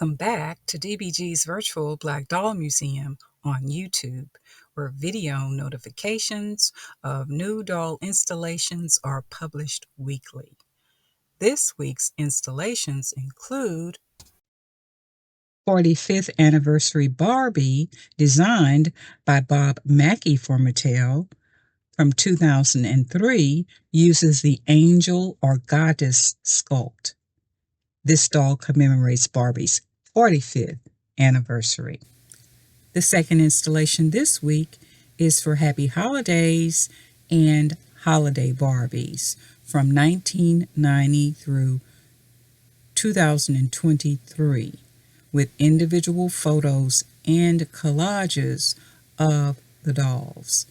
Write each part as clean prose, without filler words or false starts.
Welcome back to DeeBeeGee's Virtual Black Doll Museum on YouTube, where video notifications of new doll installations are published weekly. This week's installations include 45th Anniversary Barbie, designed by Mackie for Mattel, from 2003, uses the angel or goddess sculpt. This doll commemorates Barbie's 45th anniversary. The second installation this week is for Happy Holidays and Holiday Barbies from 1990 through 2023, with individual photos and collages of the dolls.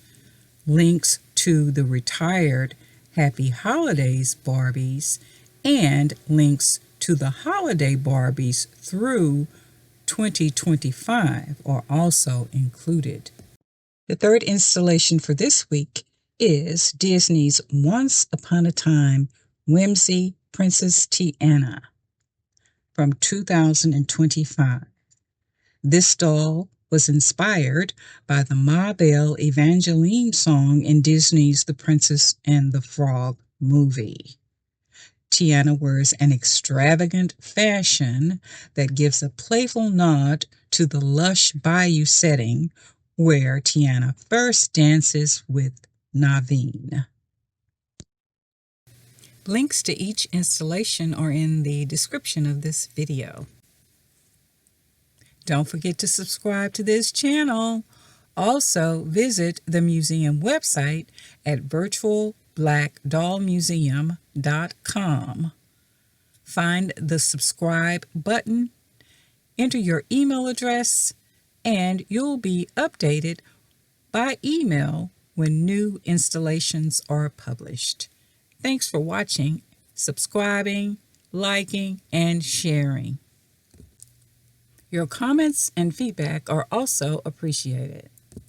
Links to the retired Happy Holidays Barbies and links to the Holiday Barbies through 2025 are also included. The third installation for this week is Disney's Once Upon a Time Whimsy Princess Tiana from 2025. This doll was inspired by the Ma Belle Evangeline song in Disney's The Princess and the Frog movie. Tiana wears an extravagant fashion that gives a playful nod to the lush bayou setting where Tiana first dances with Naveen. Links to each installation are in the description of this video. Don't forget to subscribe to this channel. Also, visit the museum website at virtualblackdollmuseum.com. Find the subscribe button, enter your email address, and you'll be updated by email when new installations are published. Thanks for watching, subscribing, liking, and sharing. Your comments and feedback are also appreciated.